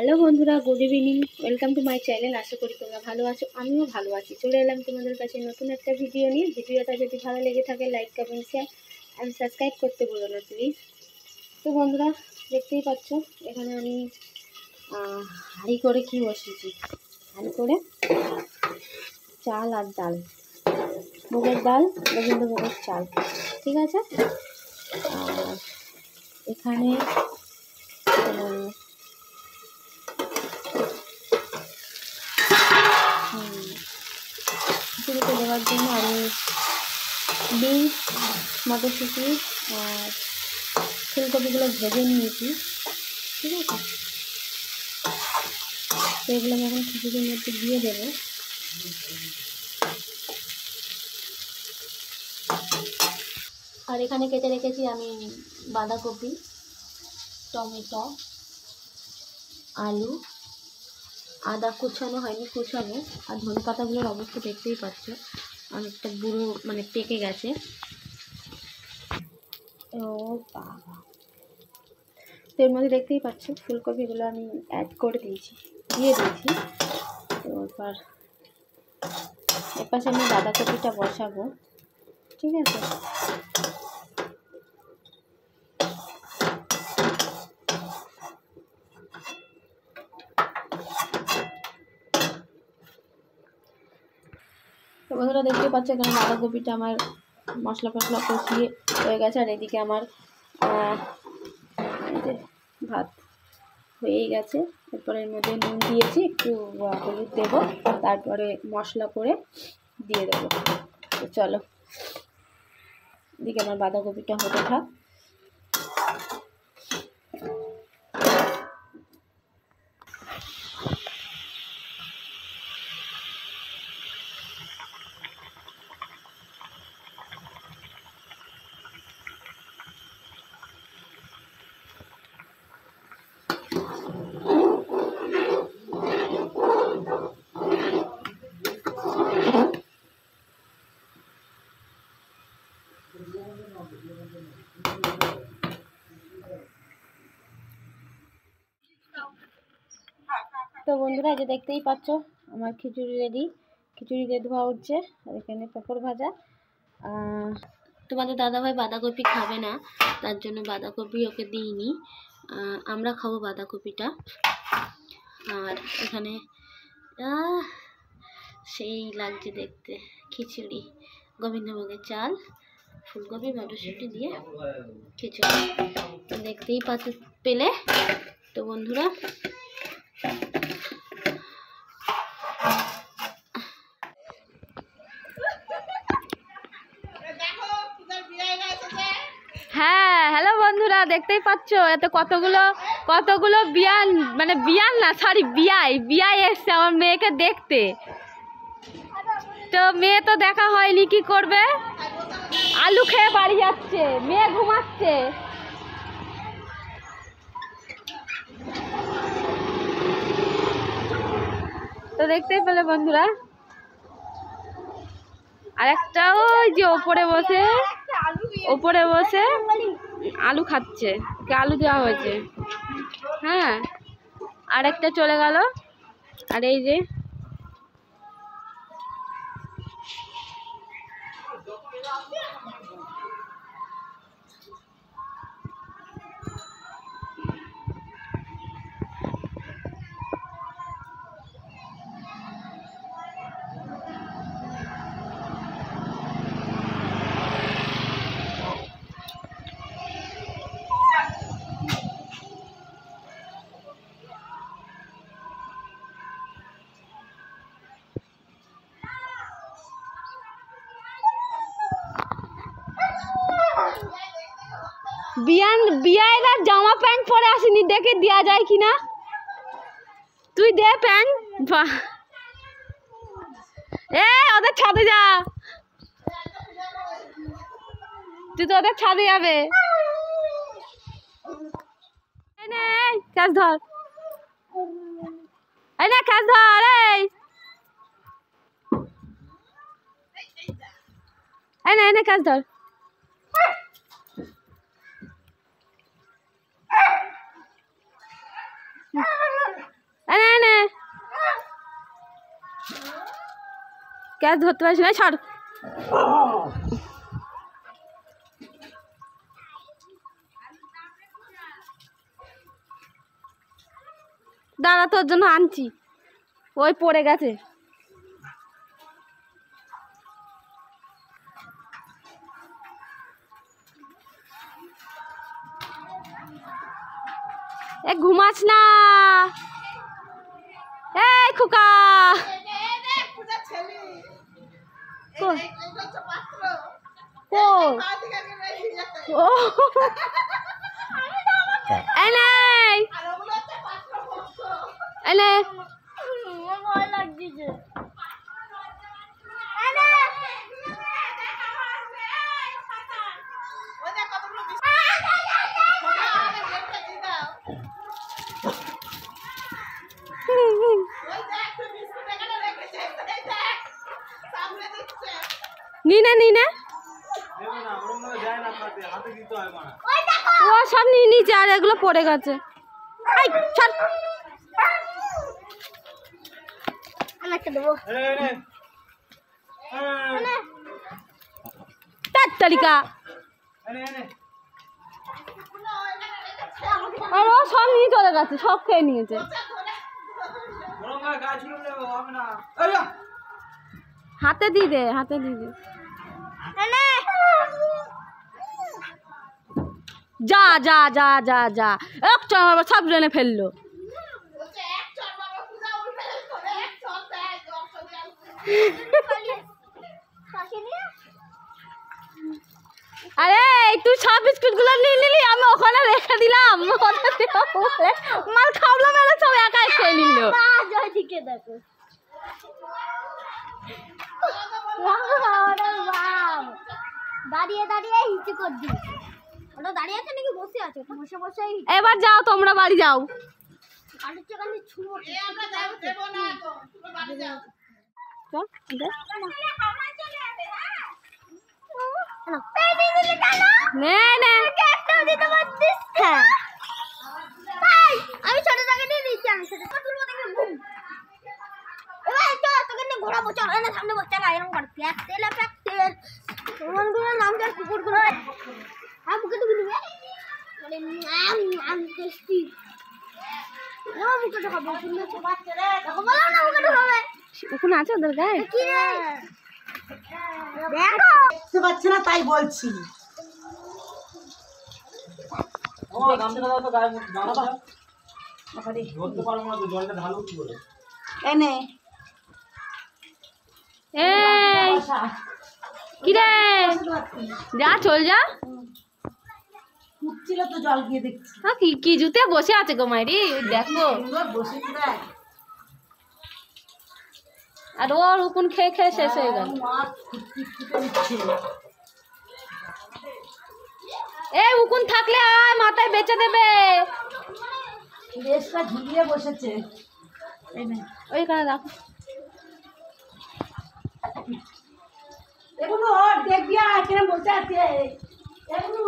Hello বন্ধুরা, good evening. Welcome to my channel. আশা করি তোমরা ভালো আছো, আমিও ভালো আছি। চলে এলাম তোমাদের কাছে নতুন একটা ভিডিও নিয়ে। ভিডিওটা যদি ভালো লেগে থাকে like, comment, share and subscribe করতে বলো না প্লিজ। তো বন্ধুরা, দেখতেই পাচ্ছ এখানে আমি হাঁড়ি করে কি বসেছি, হাঁড়ি করে চাল আর ডাল, মুগের ডাল, গোবিন্দভোগের চাল, ঠিক আছে। আর এখানে খিচুড়িতে দেওয়ার জন্য আমি বিনস, মটরশুঁটি আর ফুলকপিগুলো ভেজে নিয়েছি, ঠিক আছে। তো এগুলো আমি এখন খিচুড়ির মধ্যে দিয়ে দেবো। আর এখানে কেটে রেখেছি আমি বাঁধাকপি, টমেটো, আলু, আদা কুচানো হয়নি, কুচানো। আর ধনে পাতাগুলোর অবস্থা দেখতেই পাচ্ছ, অনেকটা বুড়ো, মানে পেকে গেছে। ও বাবা, তো এর মধ্যে দেখতেই পাচ্ছ ফুলকপিগুলো আমি অ্যাড করে দিয়ে দিয়েছি। তো এর পাশে আমি বাঁধাকপিটা বসাবো, ঠিক আছে। তো বন্ধুরা দেখতেই পাচ্ছ এখানে বাঁধাকপিটা আমার মশলা কষিয়ে হয়ে গেছে। আর এদিকে আমার ভাত হয়েই গেছে। এরপরে এর মধ্যে নুন দিয়েছি, একটু হলুদ দেবো, তারপরে মশলা করে দিয়ে দেবো। তো চলো, এদিকে আমার বাঁধাকপিটা হতে থাক। তো বন্ধুরা, যে দেখতেই পাচ্ছ আমার খিচুড়ি রেডি, খিচুড়ি দিয়ে ধোয়া উঠছে। আর এখানে পাঁপড় ভাজা। তোমাদের দাদাভাই বাঁধাকপি খাবে না, তার জন্য বাঁধাকপি ওকে দিইনি, আমরা খাবো বাঁধাকপিটা। আর এখানে সেই লাগছে দেখতে খিচুড়ি, গোবিন্দভোগের চাল, ফুলকপি, মটরশুঁটি দিয়ে খিচুড়ি, দেখতেই পেলে। তো বন্ধুরা, হ্যাঁ হ্যালো বন্ধুরা, দেখতেই পাচ্ছ এত কতগুলো বিয়ান, মানে বিয়ান না, সরি বিয়াই এসছে আমার মেয়েকে দেখতে। তো মেয়ে তো দেখা হয়নি, কি করবে, আলু খেয়ে বাড়ি যাচ্ছে, মেয়ে ঘুমাচ্ছে। তো দেখতেই পেলে বন্ধুরা, আর একটা ওই যে ওপরে বসে আলু খাচ্ছে, ওকে আলু দেওয়া হয়েছে। হ্যাঁ, আর একটা চলে গেল। আর এই যে বিয়াইরা জামা প্যান্ট পরে আসেনি, দেখে দেওয়া যায় কিনা, তুই দে প্যান্ট। ওদের ছাদে যা, তুই তো ওদের ছাদে যাবে। কাজ ধর, এই না কাজ ধর, এই না কাজ ধর। ক্যাচ ধরতে পারিস না, ছাড়। দাঁড়া, তোর জন্য আনছি, ওই পড়ে গেছে। এ ঘুমাস না, এই খোকা। ও সব নিয়ে নিচে, আর এগুলো পড়ে গেছে। তারিকা আর ও সব নিয়ে চলে গেছে, সব খেয়ে নিয়েছে। হাতে দিয়ে দে, হাতে দিয়ে দে। যা যা যা যা যা, একটা সব জেনে ফেললো। আরে তুই সব বিস্কুট গুলো নিয়ে নিলি, আমি ওখানে রেখে দিলাম, মাল খাবলাম, এরা সব একাই খেয়ে নিল। দেখো দাঁড়িয়ে দাঁড়িয়ে হিচে কর দি, ওটা দাঁড়িয়ে আছে নাকি বসে আছে? বসে বসে। এবার যাও, তোমরা বাড়ি যাও। আমি ছোট টাকা নিয়ে দিচ্ছি, আমি ছোট ঘোরাবো, চল সামনে বসতে না, এরকম কর প্যাকটেল প্যাকটেল নাম দেওয়ার কুকুরগুলো মুখে টুকু নিবে, মানে আম টেস্টি মুখে ঢোকাবো। ওখানে আছে ওদের গায়ে কি রে? দেখো বুঝতে পারছি না, তাই বলছি। এনে কি রে, যা চল যা। তো জল গিয়ে দেখছি কি জুতে বসে আছে গো মাইরি, দেখো আর ওর উকুন খেয়ে খেয়ে শেষ হয়ে গেল। এই উকুন থাকলে আয়, মাথায় বেচে দেবে। বেশটা ঝুলিয়ে বসেছে, ওইখানে রাখো। এগুলো দেখবি এখানে বসে আছে, এগুলো